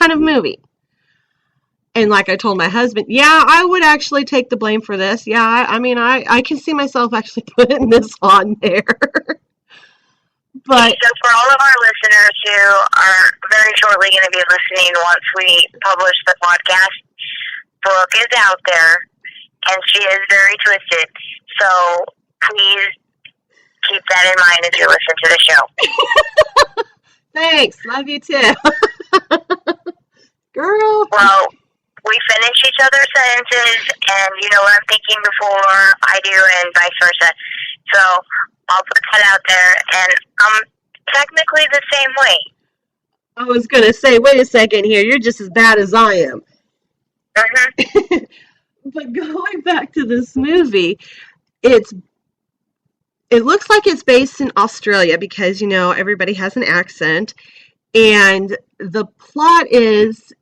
kind of movie. And like I told my husband, yeah, I would actually take the blame for this. Yeah, I mean, I can see myself actually putting this on there. But so for all of our listeners who are very shortly going to be listening once we publish the podcast, Brooke is out there, and she is very twisted. So please keep that in mind as you listen to the show. Thanks. Love you too. Girl. Well, we finish each other's sentences, and you know what I'm thinking before I do, and vice versa. So I'll put that out there, and I'm technically the same way. I was going to say, wait a second here, you're just as bad as I am. Mm-hmm. But going back to this movie, it looks like it's based in Australia because, you know, everybody has an accent, and the plot is,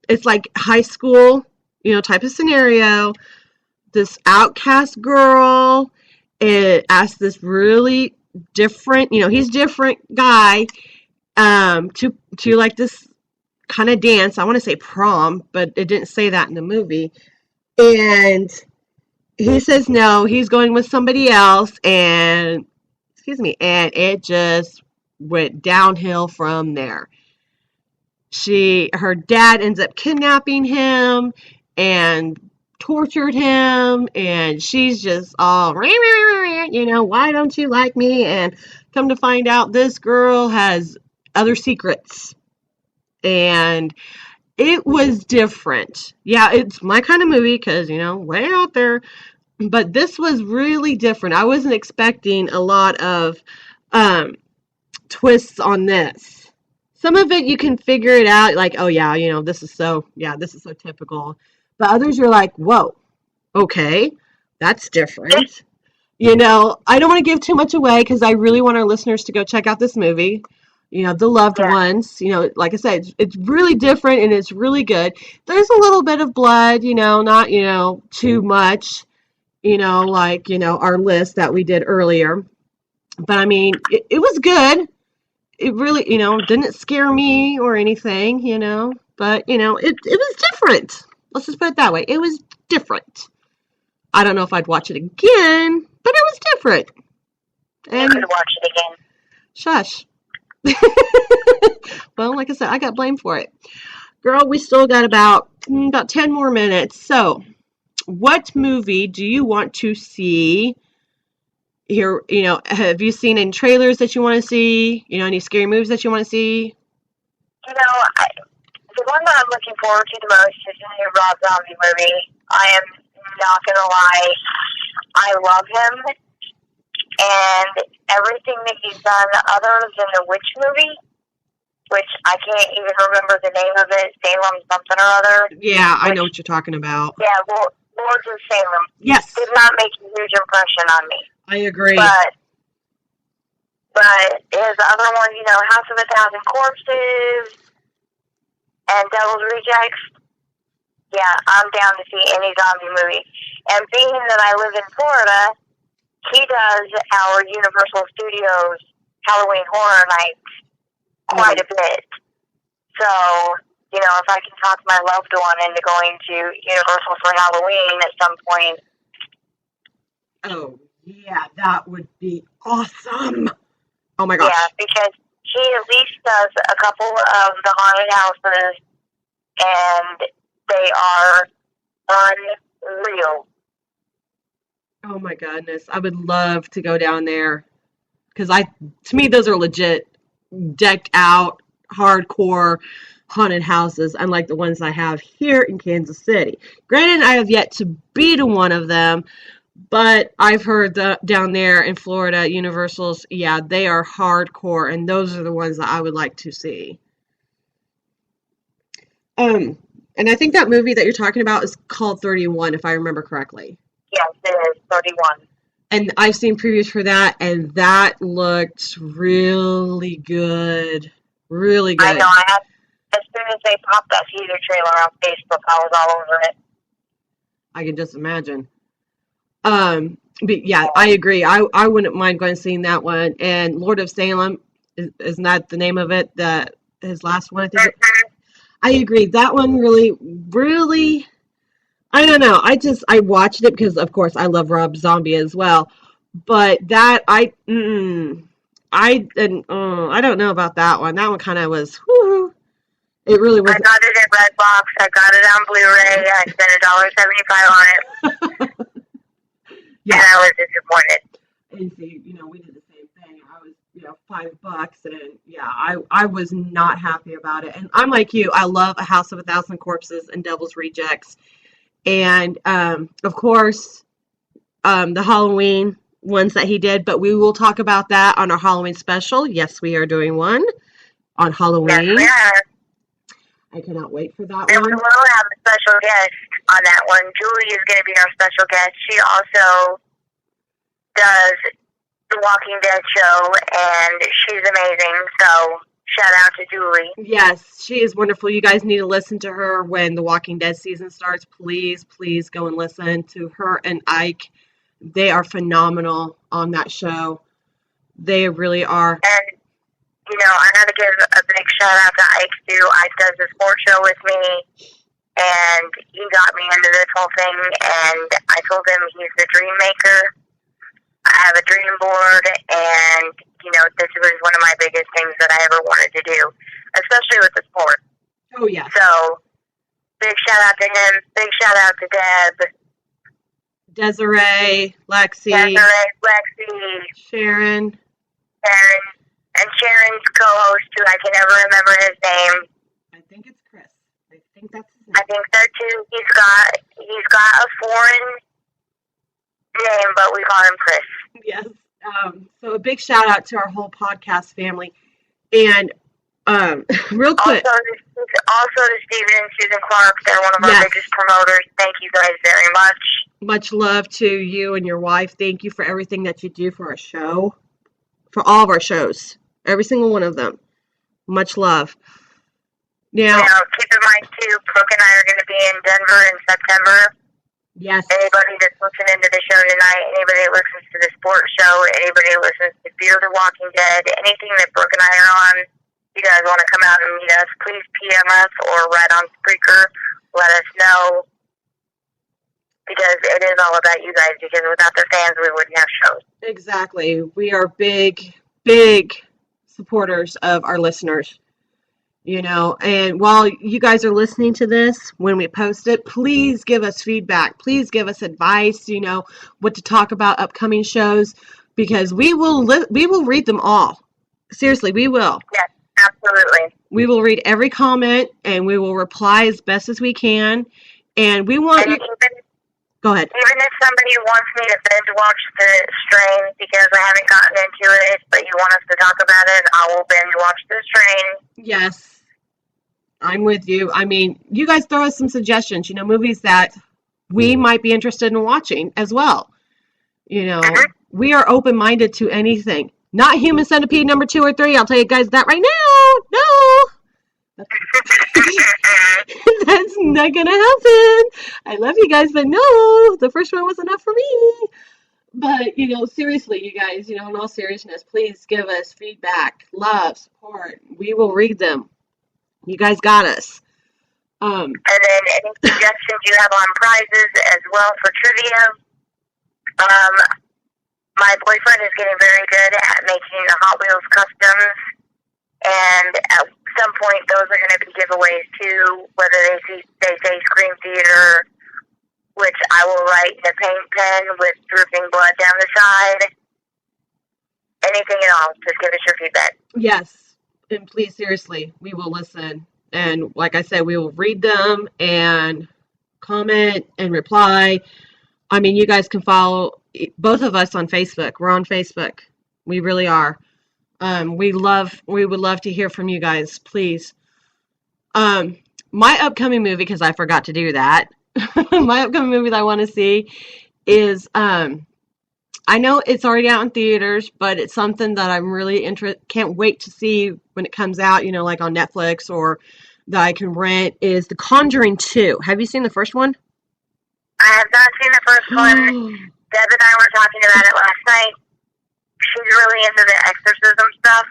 it's like high school, you know, type of scenario. This outcast girl, it asks this really different, you know, he's different guy, to like this kind of dance. I want to say prom, but it didn't say that in the movie. And he says no, he's going with somebody else, and and it just went downhill from there. Her dad ends up kidnapping him and tortured him, and she's just all, you know, why don't you like me? And come to find out, this girl has other secrets. And it was different. Yeah, it's my kind of movie because, you know, way out there. But this was really different. I wasn't expecting a lot of twists on this. Some of it you can figure it out, like, oh yeah, you know, this is so typical. But others you're like, whoa, okay, that's different. You know, I don't want to give too much away because I really want our listeners to go check out this movie. You know, The Loved Ones, you know, like I said, it's really different and it's really good. There's a little bit of blood, you know, not, you know, too much, you know, like, you know, our list that we did earlier. But I mean, it was good. It really, you know, didn't scare me or anything, you know, but, you know, it was different. Let's just put it that way. It was different. I don't know if I'd watch it again, but it was different. And you could watch it again. Shush. Well, like I said, I got blamed for it. Girl, we still got about 10 more minutes. So, what movie do you want to see? Here, you know, have you seen any trailers that you want to see? You know, any scary movies that you want to see? You know, the one that I'm looking forward to the most is the new Rob Zombie movie. I am not going to lie. I love him. And everything that he's done other than the Witch movie, which I can't even remember the name of it, Salem something or other. Yeah, I know what you're talking about. Yeah, Lords of Salem. Yes. Did not make a huge impression on me. I agree. But his other one, you know, House of a Thousand Corpses and Devil's Rejects, yeah, I'm down to see any zombie movie. And being that I live in Florida, he does our Universal Studios Halloween Horror Nights quite a bit. So, you know, if I can talk my loved one into going to Universal for Halloween at some point. Oh, yeah, that would be awesome. Oh, my gosh. Yeah, because he at least does a couple of the haunted houses, and they are unreal. Oh my goodness, I would love to go down there because to me, those are legit decked out, hardcore haunted houses, unlike the ones I have here in Kansas City. Granted, I have yet to be to one of them, but I've heard down there in Florida, Universals, yeah, they are hardcore, and those are the ones that I would like to see. And I think that movie that you're talking about is called 31, if I remember correctly. Yes, it is 31. And I've seen previews for that, and that looked really good. Really good. I know. As soon as they popped that teaser trailer on Facebook, I was all over it. I can just imagine. But yeah, I agree. I wouldn't mind going and seeing that one. And Lord of Salem, isn't that the name of it? His last one, I think. I agree. That one really, really, I don't know. I watched it because, of course, I love Rob Zombie as well. But I don't know about that one. That one kind of was, whew, it really I was. got it at Redbox. I got it on Blu-ray. I spent $1.75 on it, and Yeah. I was disappointed. And see, we did the same thing. I was, $5, and yeah, I was not happy about it. And I'm like you. I love A House of a Thousand Corpses and Devil's Rejects, and of course, the Halloween ones that he did. But we will talk about that on our Halloween special. Yes, we are doing one on Yes, Halloween. we are. I cannot wait for that And we one. will have a special guest on that one. Julie is going to be our special guest. She also does the Walking Dead show, and she's amazing. So shout out to Julie. Yes, she is wonderful. You guys need to listen to her when The Walking Dead season starts. Please, please go and listen to her and Ike. They are phenomenal on that show. They really are. And, I got to give a big shout out to Ike, too. Ike does the sports show with me, and he got me into this whole thing, and I told him he's the dream maker. I have a dream board, and, this was one of my biggest things that I ever wanted to do, especially with the sport. Oh, yeah. So, big shout out to him. Big shout out to Deb, Desiree, Lexi, Desiree, Lexi, Sharon. Sharon, and Sharon's co-host, who I can never remember his name. I think it's Chris. I think that's his I name. think so too. He's got a foreign name, but we call him Chris. Yes. So a big shout out to our whole podcast family. And real quick. Also to Steven and Susan Clark. They're one of our Yes. biggest promoters. Thank you guys very much. Much love to you and your wife. Thank you for everything that you do for our show, for all of our shows, every single one of them. Much love. Now, Keep in mind too, Brooke and I are going to be in Denver in September. yes, Anybody that's listening to the show tonight, anybody that listens to the sports show, anybody that listens to Fear the Walking Dead, anything that Brooke and I are on, you guys want to come out and meet us, please PM us or write on Spreaker. Let us know. Because it is all about you guys, because without the fans, we wouldn't have shows. exactly. We are big, big supporters of our listeners. And while you guys are listening to this, when we post it, please give us feedback. Please give us advice, what to talk about upcoming shows, because we will read them all. Seriously, we will. Yes, absolutely. We will read every comment, and we will reply as best as we can. And we want And you. Go ahead. even if somebody wants me to binge watch the Strain because I haven't gotten into it, but you want us to talk about it, I will binge watch the Strain. Yes, I'm with you. I mean, you guys throw us some suggestions, movies that we might be interested in watching as well. We are open-minded to anything. Not Human Centipede number 2 or 3. I'll tell you guys that right now. No. That's not gonna happen. I love you guys, but no, the first one was enough for me. But seriously, you guys, in all seriousness, please give us feedback, love, support. We will read them. You guys got us. And then any suggestions you have on prizes as well for trivia. My boyfriend is getting very good at making the Hot Wheels customs, and at some point those are going to be giveaways too, whether they say Scream Theater, which I will write in a paint pen with dripping blood down the side. Anything at all, just give us your feedback. Yes, and please, seriously, we will listen. And like I said, we will read them and comment and reply. I mean, you guys can follow both of us on Facebook. We're on Facebook. We really are. We would love to hear from you guys, please. My upcoming movie, because I forgot to do that, my upcoming movie that I want to see is, I know it's already out in theaters, but it's something that I'm really can't wait to see when it comes out, like on Netflix or that I can rent, is The Conjuring 2. Have you seen the first one? I have not seen the first one. Deb and I were talking about it last night. She's really into the exorcism stuff.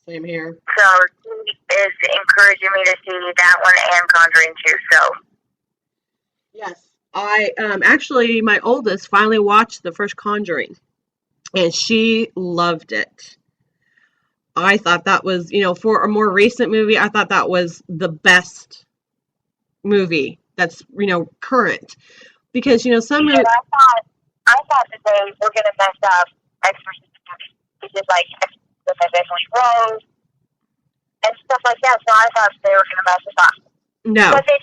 Same here. So she is encouraging me to see that one and Conjuring 2. So Yes. I actually my oldest finally watched the first Conjuring and she loved it. I thought that was, for a more recent movie, I thought that was the best movie that's, current. Because, some and I thought that they were going to mess up Exorcist because like with Beverly Rose and stuff like that. So I thought they were going to mess it up. no, But they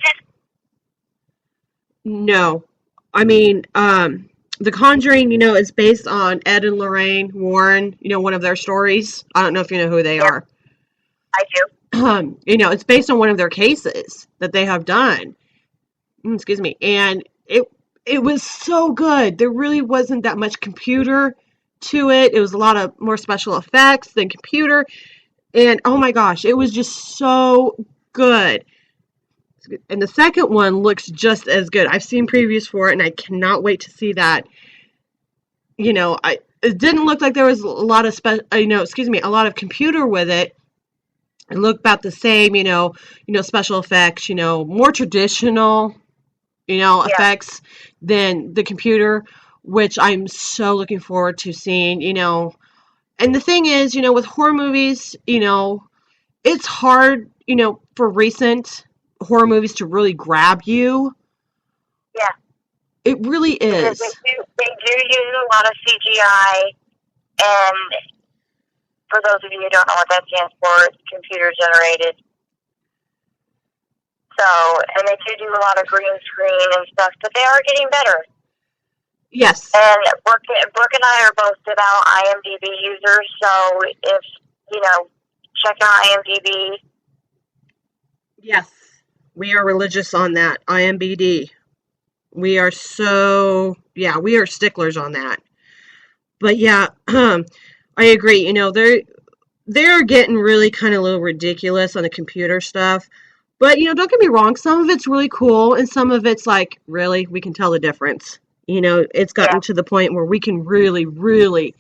didn't. no. I mean, The Conjuring, is based on Ed and Lorraine Warren, one of their stories. I don't know if you know who they are. I do. It's based on one of their cases that they have done. Excuse me. And it was so good. There really wasn't that much computer to it. It was a lot of more special effects than computer. And oh my gosh, it was just so good. And the second one looks just as good. I've seen previews for it, and I cannot wait to see that. It didn't look like there was a lot of a lot of computer with it. It looked about the same, special effects, more traditional, effects than the computer, which I'm so looking forward to seeing, And the thing is, with horror movies, it's hard, for recent horror movies to really grab you. Yeah. It really is. Because they do use a lot of CGI, and for those of you who don't know what that stands for, it's computer generated. So, and they do a lot of green screen and stuff, but they are getting better. Yes. And Brooke and I are both devout IMDb users, so if, check out IMDb. Yes. We are religious on that, IMDb. We are we are sticklers on that. But yeah, I agree. They're getting really kind of a little ridiculous on the computer stuff. But, don't get me wrong, some of it's really cool, and some of it's like, really, we can tell the difference. It's gotten to the point where we can really, really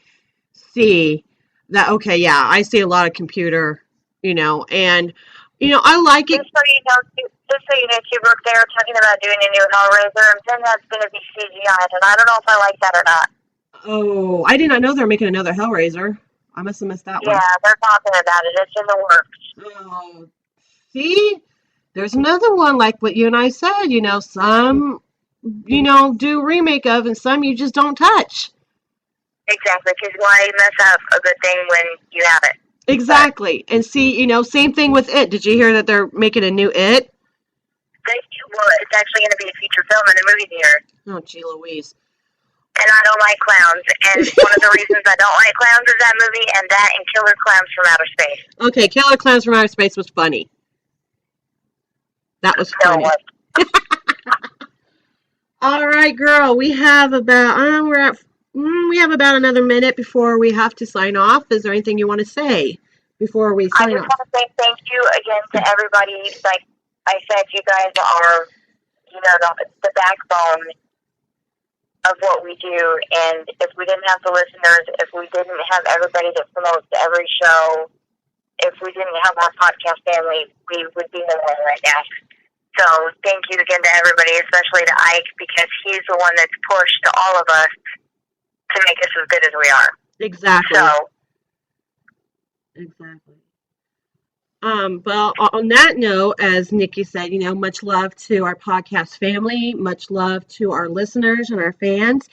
see that, okay, yeah, I see a lot of computer, and, I like it. Just so you know, too, Brooke, they were talking about doing a new Hellraiser, and then that's going to be CGI, and I don't know if I like that or not. Oh, I did not know they were making another Hellraiser. I must have missed that one. Yeah, they're talking about it. It's in the works. Oh, see? There's another one like what you and I said, some, do remake of, and some you just don't touch. Exactly, because why mess up a good thing when you have it? Exactly. And see, same thing with It. Did you hear that they're making a new It? Well, it's actually going to be a feature film in the movie theater. Oh, gee Louise. And I don't like clowns. And one of the reasons I don't like clowns is that movie, and that and Killer Clowns from Outer Space. Okay, Killer Clowns from Outer Space was funny. That was funny. All right, girl. We have about we have about another minute before we have to sign off. Is there anything you want to say before we sign off? I just want to say thank you again to everybody. Like I said, you guys are, the backbone of what we do. And if we didn't have the listeners, if we didn't have everybody that promotes every show, if we didn't have our podcast family, we would be nowhere right now. So thank you again to everybody, especially to Ike, because he's the one that's pushed all of us to make us as good as we are. Exactly. Exactly. Well, on that note, as Nikki said, much love to our podcast family, much love to our listeners and our fans.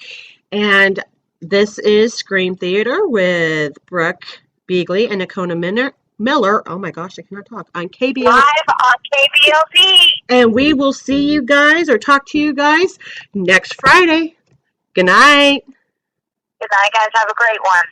And this is Scream Theater with Brooke, Beeghly, and Nikona Miller. Oh my gosh, I cannot talk. On KBL. Live on KBLP. And we will see you guys or talk to you guys next Friday. Good night. Good night, guys. Have a great one.